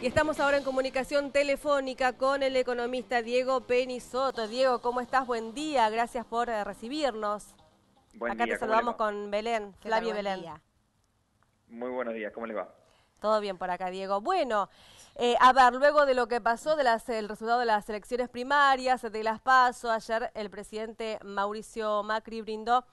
Y estamos ahora en comunicación telefónica con el economista Diego Penisoto. Diego, ¿cómo estás? Buen día, gracias por recibirnos. Buen Acá te día, ¿cómo les saludamos va? con Belén, ¿Qué tal? Flavia y Buen Belén. día. Muy buenos días, ¿cómo les va? Todo bien por acá, Diego. Bueno, a ver, luego de lo que pasó, el resultado de las elecciones primarias, de las PASO, ayer el presidente Mauricio Macri brindó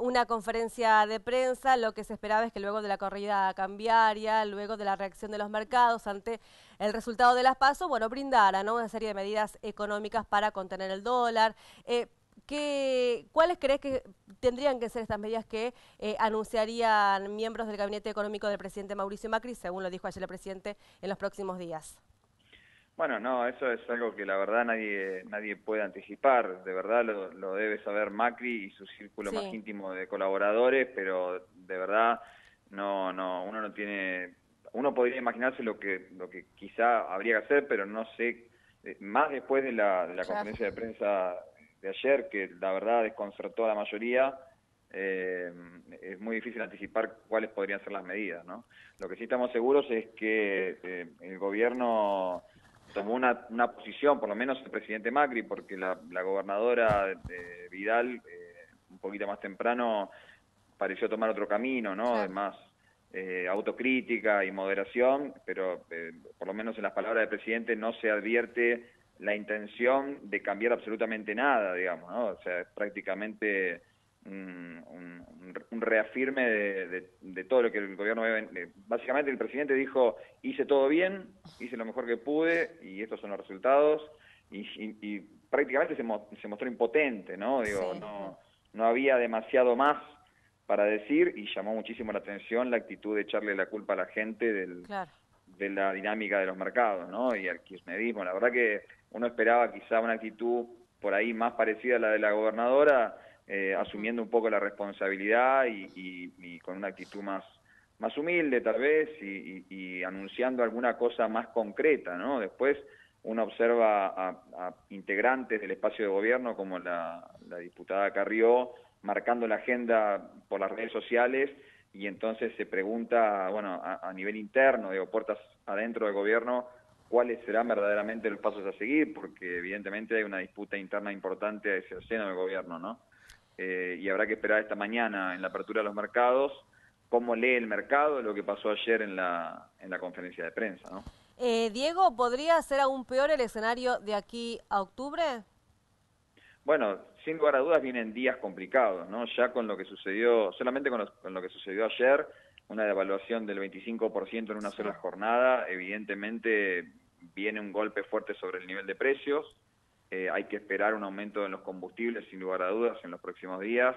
una conferencia de prensa. Lo que se esperaba es que luego de la corrida cambiaria, luego de la reacción de los mercados ante el resultado de las PASO, bueno, brindara, ¿no?, una serie de medidas económicas para contener el dólar. ¿Cuáles crees que tendrían que ser estas medidas que anunciarían miembros del gabinete económico del presidente Mauricio Macri, según lo dijo ayer el presidente, en los próximos días? Bueno, no, eso es algo que la verdad nadie puede anticipar. De verdad lo debe saber Macri y su círculo más Sí, íntimo de colaboradores, pero de verdad uno no tiene, uno podría imaginarse lo que quizá habría que hacer, pero no sé, más después de la claro. conferencia de prensa de ayer, que la verdad desconcertó a la mayoría. eh, es muy difícil anticipar cuáles podrían ser las medidas, ¿no? Lo que sí estamos seguros es que el gobierno tomó una posición, por lo menos el presidente Macri, porque la gobernadora Vidal, un poquito más temprano, pareció tomar otro camino, ¿no? De Claro. más autocrítica y moderación, pero por lo menos en las palabras del presidente no se advierte la intención de cambiar absolutamente nada, digamos, ¿no? O sea, es prácticamente un reafirme de todo lo que el gobierno debe. Básicamente el presidente dijo, hice todo bien, hice lo mejor que pude y estos son los resultados, y prácticamente se mostró impotente, ¿no? Digo, Sí, no había demasiado más para decir, y llamó muchísimo la atención la actitud de echarle la culpa a la gente claro. de la dinámica de los mercados, ¿no? Y al kirchnerismo. La verdad que uno esperaba quizá una actitud por ahí más parecida a la de la gobernadora, Ujú. asumiendo un poco la responsabilidad y con una actitud más humilde tal vez, y anunciando alguna cosa más concreta, ¿no? Después uno observa a integrantes del espacio de gobierno como la diputada Carrió marcando la agenda por las redes sociales, y entonces se pregunta, bueno, a nivel interno, digo, puertas adentro del gobierno, cuáles serán verdaderamente los pasos a seguir, porque evidentemente hay una disputa interna importante hacia el seno del gobierno, ¿no? Y habrá que esperar esta mañana en la apertura de los mercados cómo lee el mercado lo que pasó ayer en la conferencia de prensa, ¿no? Diego, ¿podría ser aún peor el escenario de aquí a octubre? Bueno, sin lugar a dudas vienen días complicados, ¿no? Ya con lo que sucedió, solamente con lo que sucedió ayer, una devaluación del 25% en una Sí. sola jornada, evidentemente viene un golpe fuerte sobre el nivel de precios. Hay que esperar un aumento en los combustibles, sin lugar a dudas, en los próximos días,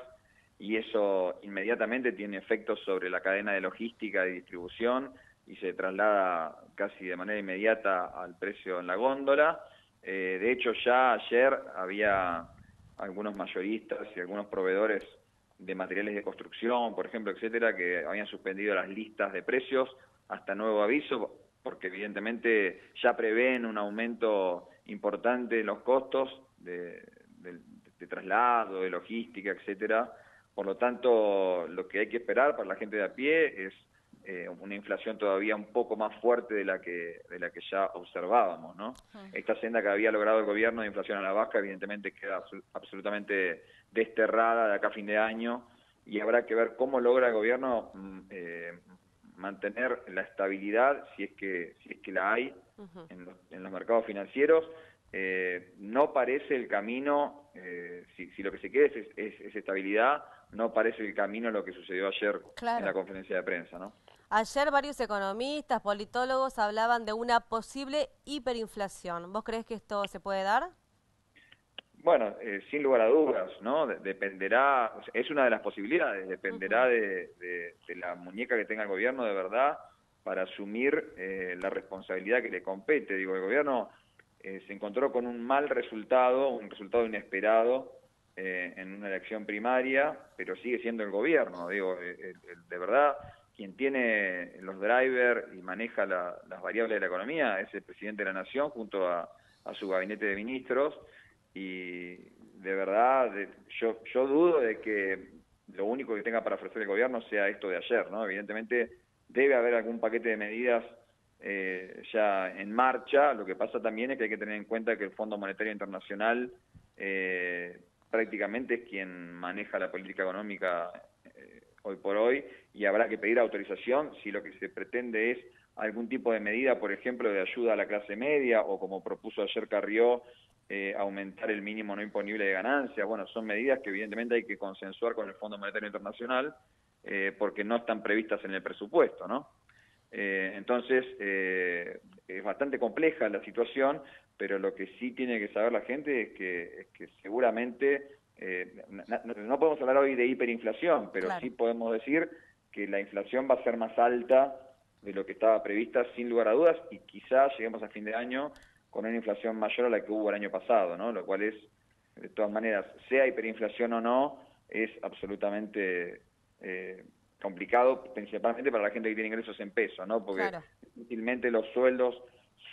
y eso inmediatamente tiene efectos sobre la cadena de logística y distribución y se traslada casi de manera inmediata al precio en la góndola. De hecho, ya ayer había algunos mayoristas y algunos proveedores de materiales de construcción, por ejemplo, etcétera, que habían suspendido las listas de precios hasta nuevo aviso, porque evidentemente ya prevén un aumento importante en los costos de traslado, de logística, etcétera. Por lo tanto, lo que hay que esperar para la gente de a pie es una inflación todavía un poco más fuerte de la que ya observábamos, ¿no? Esta senda que había logrado el gobierno de inflación a la baja, evidentemente queda absolutamente desterrada de acá a fin de año, y habrá que ver cómo logra el gobierno mantener la estabilidad, si es que la hay, Ujú. en los mercados financieros. No parece el camino, si lo que se quiere es estabilidad, no parece el camino lo que sucedió ayer en la Claro. conferencia de prensa, ¿no? Ayer varios economistas, politólogos hablaban de una posible hiperinflación. ¿Vos creés que esto se puede dar? Bueno, sin lugar a dudas, ¿no? Dependerá, o sea, es una de las posibilidades, dependerá Ujú. de la muñeca que tenga el gobierno de verdad para asumir la responsabilidad que le compete. Digo, el gobierno se encontró con un mal resultado, un resultado inesperado en una elección primaria, pero sigue siendo el gobierno. Digo, de verdad, quien tiene los drivers y maneja las variables de la economía es el presidente de la Nación junto a su gabinete de ministros, y de verdad yo dudo de que lo único que tenga para ofrecer el gobierno sea esto de ayer, ¿no? Evidentemente debe haber algún paquete de medidas ya en marcha. Lo que pasa también es que hay que tener en cuenta que el Fondo Monetario Internacional prácticamente es quien maneja la política económica hoy por hoy, y habrá que pedir autorización si lo que se pretende es algún tipo de medida, por ejemplo, de ayuda a la clase media, o como propuso ayer Carrió, aumentar el mínimo no imponible de ganancias. Bueno, son medidas que evidentemente hay que consensuar con el Fondo Monetario Internacional, porque no están previstas en el presupuesto, ¿no? Entonces, es bastante compleja la situación, pero lo que sí tiene que saber la gente es que seguramente, no podemos hablar hoy de hiperinflación, pero Claro. sí podemos decir que la inflación va a ser más alta de lo que estaba prevista, sin lugar a dudas, y quizás lleguemos a fin de año con una inflación mayor a la que hubo el año pasado, ¿no? Lo cual es, de todas maneras, sea hiperinflación o no, es absolutamente complicado, principalmente para la gente que tiene ingresos en pesos, ¿no? Porque Claro. difícilmente los sueldos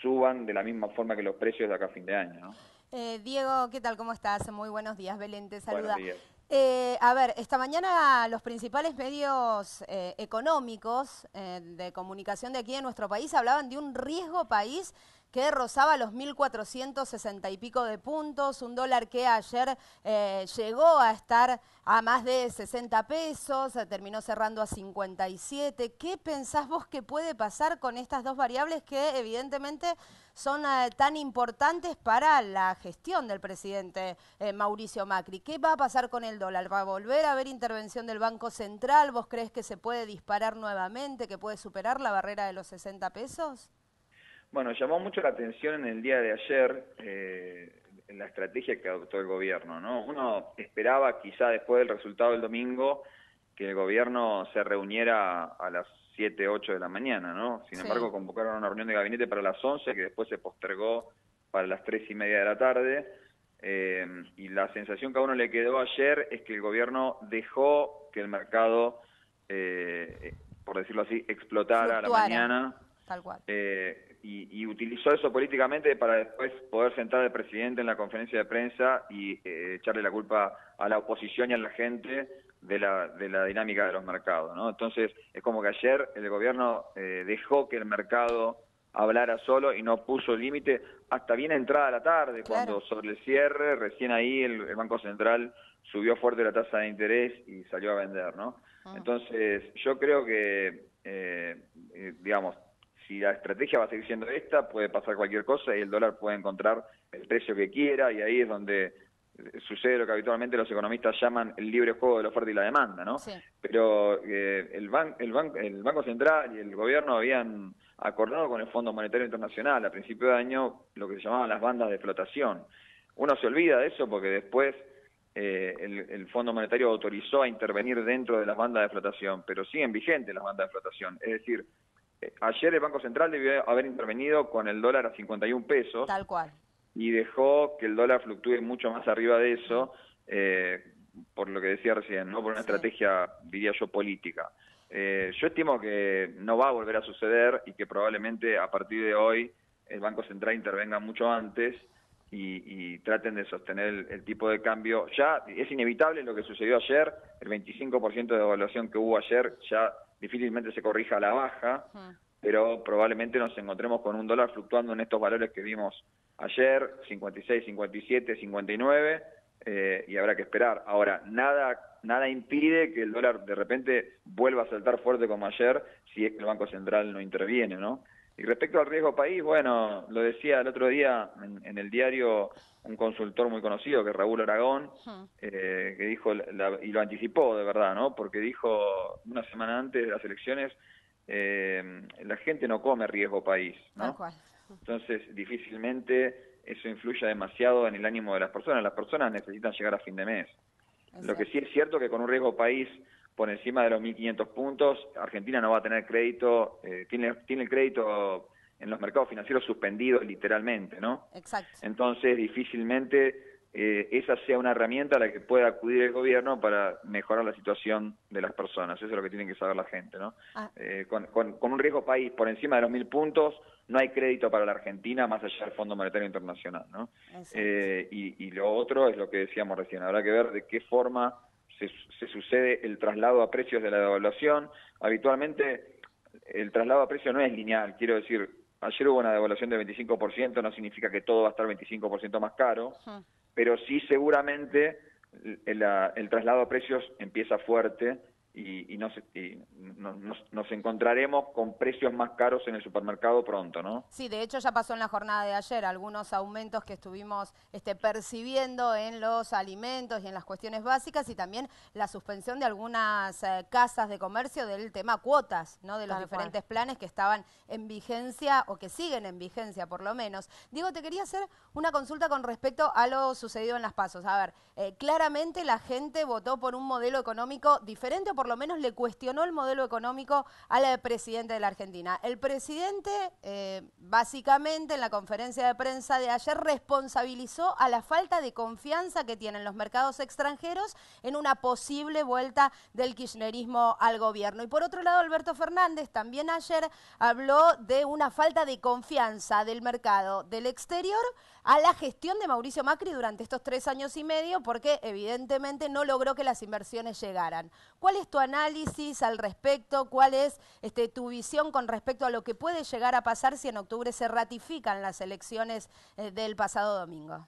suban de la misma forma que los precios de acá a fin de año, ¿no? Diego, ¿qué tal? ¿Cómo estás? Muy buenos días. Belén te Buenos saluda. días. A ver, esta mañana los principales medios económicos de comunicación de aquí en nuestro país hablaban de un riesgo país que rozaba los 1.460 y pico de puntos, un dólar que ayer llegó a estar a más de 60 pesos, terminó cerrando a 57. ¿Qué pensás vos que puede pasar con estas dos variables que evidentemente son tan importantes para la gestión del presidente Mauricio Macri? ¿Qué va a pasar con el dólar? ¿Va a volver a haber intervención del Banco Central? ¿Vos crees que se puede disparar nuevamente, que puede superar la barrera de los 60 pesos? Bueno, llamó mucho la atención en el día de ayer en la estrategia que adoptó el gobierno, ¿no? Uno esperaba, quizá después del resultado del domingo, que el gobierno se reuniera a las 7, 8 de la mañana, ¿no? Sin embargo, convocaron una reunión de gabinete para las 11, que después se postergó para las 3:30 de la tarde, y la sensación que a uno le quedó ayer es que el gobierno dejó que el mercado, por decirlo así, explotara a la mañana. Tal cual. Y utilizó eso políticamente para después poder sentar al presidente en la conferencia de prensa y echarle la culpa a la oposición y a la gente de la dinámica de los mercados, ¿no? Entonces, es como que ayer el gobierno dejó que el mercado hablara solo y no puso límite hasta bien entrada la tarde, cuando sobre el cierre, recién ahí el Banco Central subió fuerte la tasa de interés y salió a vender, ¿no? Entonces, yo creo que, digamos, si la estrategia va a seguir siendo esta, puede pasar cualquier cosa y el dólar puede encontrar el precio que quiera, y ahí es donde sucede lo que habitualmente los economistas llaman el libre juego de la oferta y la demanda, ¿no? Sí. Pero el Banco Central y el gobierno habían acordado con el Fondo Monetario Internacional a principio de año lo que se llamaban las bandas de flotación. Uno se olvida de eso porque después el Fondo Monetario autorizó a intervenir dentro de las bandas de flotación, pero siguen vigentes las bandas de flotación. Es decir, ayer el Banco Central debió haber intervenido con el dólar a 51 pesos. Tal cual. Y dejó que el dólar fluctúe mucho más arriba de eso, por lo que decía recién, ¿no? Por una estrategia, diría yo, política. Yo estimo que no va a volver a suceder y que probablemente a partir de hoy el Banco Central intervenga mucho antes y traten de sostener el tipo de cambio. Ya es inevitable lo que sucedió ayer, el 25% de devaluación que hubo ayer ya difícilmente se corrija a la baja, pero probablemente nos encontremos con un dólar fluctuando en estos valores que vimos ayer, 56, 57, 59, y habrá que esperar. Ahora, nada impide que el dólar de repente vuelva a saltar fuerte como ayer si es que el Banco Central no interviene, ¿no? Y respecto al riesgo país, bueno, lo decía el otro día en el diario un consultor muy conocido, que es Raúl Aragón, que dijo, y lo anticipó de verdad, ¿no? Porque dijo una semana antes de las elecciones, la gente no come riesgo país, ¿no? Tal cual. Entonces, difícilmente eso influya demasiado en el ánimo de las personas. Las personas necesitan llegar a fin de mes. Lo que sí es cierto que con un riesgo país por encima de los 1.500 puntos, Argentina no va a tener crédito, tiene el crédito en los mercados financieros suspendido literalmente, ¿no? Exacto. Entonces, difícilmente esa sea una herramienta a la que pueda acudir el gobierno para mejorar la situación de las personas. Eso es lo que tienen que saber la gente, ¿no? Con un riesgo país por encima de los 1.000 puntos, no hay crédito para la Argentina más allá del Fondo Monetario Internacional, ¿no? Y lo otro es lo que decíamos recién, habrá que ver de qué forma se sucede el traslado a precios de la devaluación. Habitualmente el traslado a precio no es lineal, quiero decir, ayer hubo una devaluación del 25%, no significa que todo va a estar 25% más caro, pero sí seguramente el traslado a precios empieza fuerte y nos encontraremos con precios más caros en el supermercado pronto, ¿no? Sí, de hecho ya pasó en la jornada de ayer algunos aumentos que estuvimos percibiendo en los alimentos y en las cuestiones básicas, y también la suspensión de algunas casas de comercio del tema cuotas, ¿no? De los diferentes planes que estaban en vigencia o que siguen en vigencia por lo menos. Diego, te quería hacer una consulta con respecto a lo sucedido en las PASO. A ver, claramente la gente votó por un modelo económico diferente, o por lo menos le cuestionó el modelo económico al presidente de la Argentina. El presidente, básicamente, en la conferencia de prensa de ayer, responsabilizó a la falta de confianza que tienen los mercados extranjeros en una posible vuelta del kirchnerismo al gobierno. Y por otro lado, Alberto Fernández también ayer habló de una falta de confianza del mercado del exterior a la gestión de Mauricio Macri durante estos 3 años y medio, porque evidentemente no logró que las inversiones llegaran. ¿Cuál es tu análisis al respecto? ¿Cuál es tu visión con respecto a lo que puede llegar a pasar si en octubre se ratifican las elecciones del pasado domingo?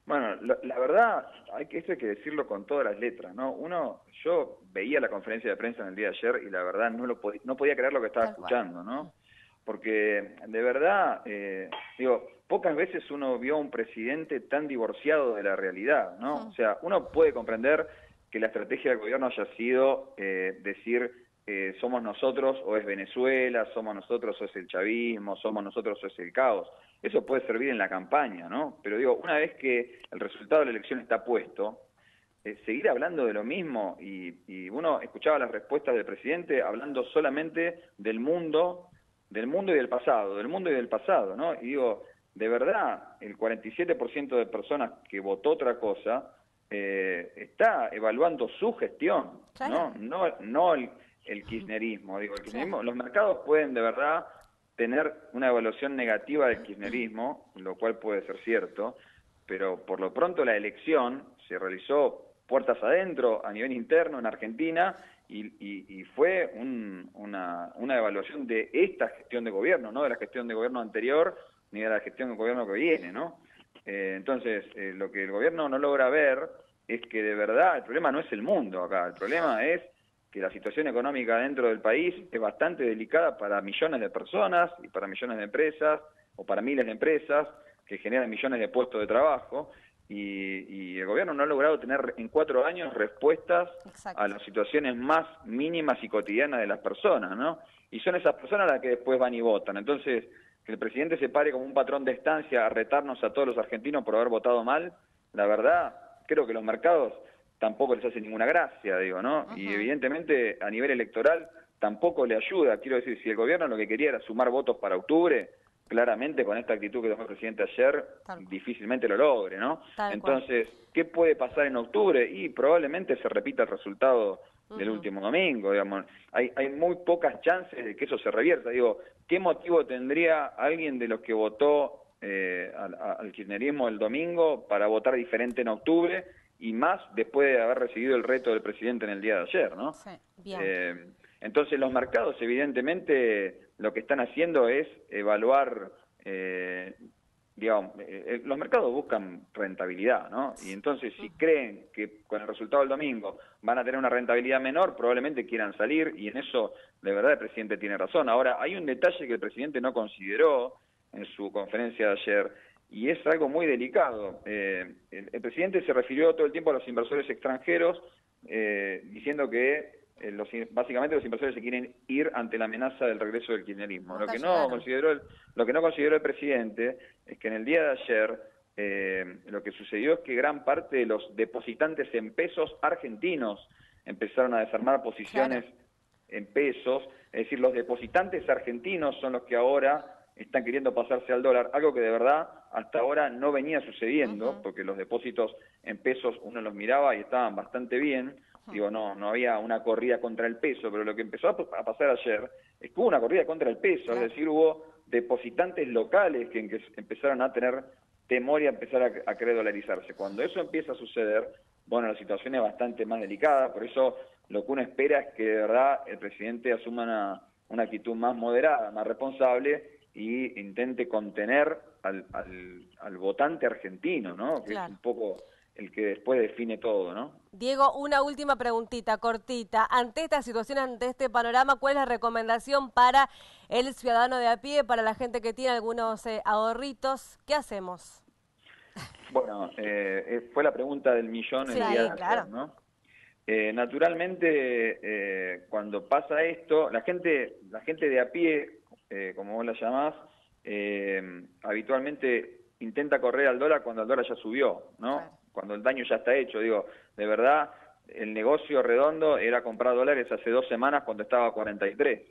Bueno, la verdad, esto hay que decirlo con todas las letras, ¿no? Yo veía la conferencia de prensa en el día de ayer y la verdad no podía creer lo que estaba escuchando, ¿no? Porque de verdad, pocas veces uno vio a un presidente tan divorciado de la realidad, ¿no? O sea, uno puede comprender que la estrategia del gobierno haya sido decir somos nosotros o es Venezuela, somos nosotros o es el chavismo, somos nosotros o es el caos. Eso puede servir en la campaña, ¿no? Pero digo, una vez que el resultado de la elección está puesto, seguir hablando de lo mismo y uno escuchaba las respuestas del presidente hablando solamente del mundo y del pasado, ¿no? Y digo, de verdad, el 47% de personas que votó otra cosa está evaluando su gestión, claro. no el kirchnerismo. Digo, el kirchnerismo, claro. Los mercados pueden de verdad tener una evaluación negativa del kirchnerismo, lo cual puede ser cierto, pero por lo pronto la elección se realizó puertas adentro, a nivel interno en Argentina, y fue una evaluación de esta gestión de gobierno, no de la gestión de gobierno anterior, ni de la gestión de gobierno que viene, ¿no? Entonces, lo que el gobierno no logra ver es que de verdad el problema no es el mundo acá, el problema es que la situación económica dentro del país es bastante delicada para millones de personas y para millones de empresas, o para miles de empresas que generan millones de puestos de trabajo, y el gobierno no ha logrado tener en 4 años respuestas a las situaciones más mínimas y cotidianas de las personas, ¿no? Y son esas personas las que después van y votan. Entonces, que el presidente se pare como un patrón de estancia a retarnos a todos los argentinos por haber votado mal, la verdad, creo que los mercados tampoco les hace ninguna gracia, digo, ¿no? Y evidentemente a nivel electoral tampoco le ayuda. Quiero decir, si el gobierno lo que quería era sumar votos para octubre, claramente con esta actitud que tomó el presidente ayer, difícilmente lo logre, ¿no? Entonces, ¿qué puede pasar en octubre? Y probablemente se repita el resultado del último domingo, digamos. Hay muy pocas chances de que eso se revierta. Digo, ¿qué motivo tendría alguien de los que votó al kirchnerismo el domingo para votar diferente en octubre? Y más después de haber recibido el reto del presidente en el día de ayer, ¿no? Sí, bien. Entonces los mercados evidentemente lo que están haciendo es evaluar, los mercados buscan rentabilidad, ¿no? Y entonces si creen que con el resultado del domingo van a tener una rentabilidad menor, probablemente quieran salir, y en eso de verdad el presidente tiene razón. Ahora, hay un detalle que el presidente no consideró en su conferencia de ayer, y es algo muy delicado. El presidente se refirió todo el tiempo a los inversores extranjeros, diciendo que básicamente los inversores se quieren ir ante la amenaza del regreso del kirchnerismo. Lo que no consideró el presidente es que en el día de ayer lo que sucedió es que gran parte de los depositantes en pesos argentinos empezaron a desarmar posiciones en pesos. Es decir, los depositantes argentinos son los que ahora están queriendo pasarse al dólar, algo que de verdad hasta ahora no venía sucediendo, porque los depósitos en pesos uno los miraba y estaban bastante bien. Digo, no había una corrida contra el peso, pero lo que empezó a pasar ayer es que hubo una corrida contra el peso, es decir, hubo depositantes locales que empezaron a tener temor y a empezar a querer dolarizarse. Cuando eso empieza a suceder, bueno, la situación es bastante más delicada, por eso lo que uno espera es que de verdad el presidente asuma una actitud más moderada, más responsable y intente contener al votante argentino, ¿no? Que Claro. es un poco el que después define todo, ¿no? Diego, una última preguntita cortita. Ante esta situación, ante este panorama, ¿cuál es la recomendación para el ciudadano de a pie, para la gente que tiene algunos ahorritos? ¿Qué hacemos? Bueno, fue la pregunta del millón el Sí, día de claro. ayer, ¿no? Naturalmente, cuando pasa esto, la gente de a pie, como vos la llamás, habitualmente intenta correr al dólar cuando el dólar ya subió, ¿no? Claro. Cuando el daño ya está hecho. Digo, de verdad, el negocio redondo era comprar dólares hace 2 semanas cuando estaba a 43.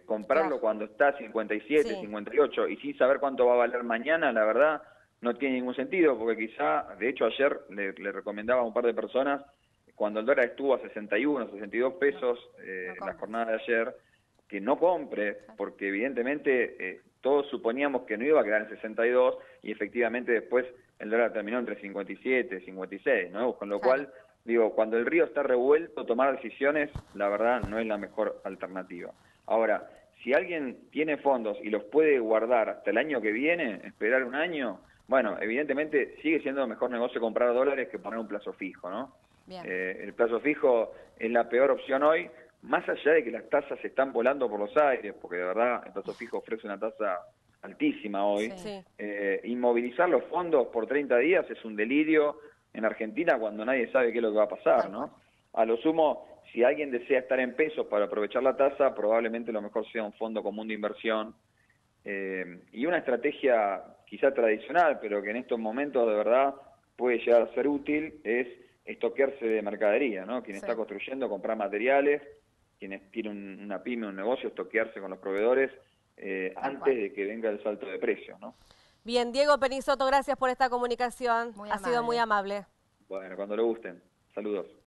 Comprarlo Claro. cuando está a 57, Sí. 58 y sin saber cuánto va a valer mañana, la verdad, no tiene ningún sentido, porque quizá, de hecho ayer le recomendaba a un par de personas, cuando el dólar estuvo a 61, 62 pesos No la compres. jornada de ayer, que no compre, porque evidentemente todos suponíamos que no iba a quedar en 62 y efectivamente después el dólar terminó entre 57, 56, ¿no? Con lo Claro. cual, digo, cuando el río está revuelto, tomar decisiones, la verdad, no es la mejor alternativa. Ahora, si alguien tiene fondos y los puede guardar hasta el año que viene, esperar un año, bueno, evidentemente sigue siendo mejor negocio comprar dólares que poner un plazo fijo, ¿no? Bien. El plazo fijo es la peor opción hoy, más allá de que las tasas se están volando por los aires, porque de verdad el plazo fijo ofrece una tasa altísima hoy. Sí. Sí. Inmovilizar los fondos por 30 días es un delirio en Argentina cuando nadie sabe qué es lo que va a pasar, Tal ¿no? cual. A lo sumo, si alguien desea estar en pesos para aprovechar la tasa, probablemente lo mejor sea un fondo común de inversión y una estrategia quizá tradicional, pero que en estos momentos de verdad puede llegar a ser útil, es estoquearse de mercadería, ¿no? Quien Sí. está construyendo, comprar materiales, quienes tienen una pyme, un negocio, estoquearse con los proveedores antes cual. de que venga el salto de precios, ¿no? Bien, Diego Penisoto, gracias por esta comunicación. Muy Ha sido muy amable. amable. Bueno, cuando lo gusten. Saludos.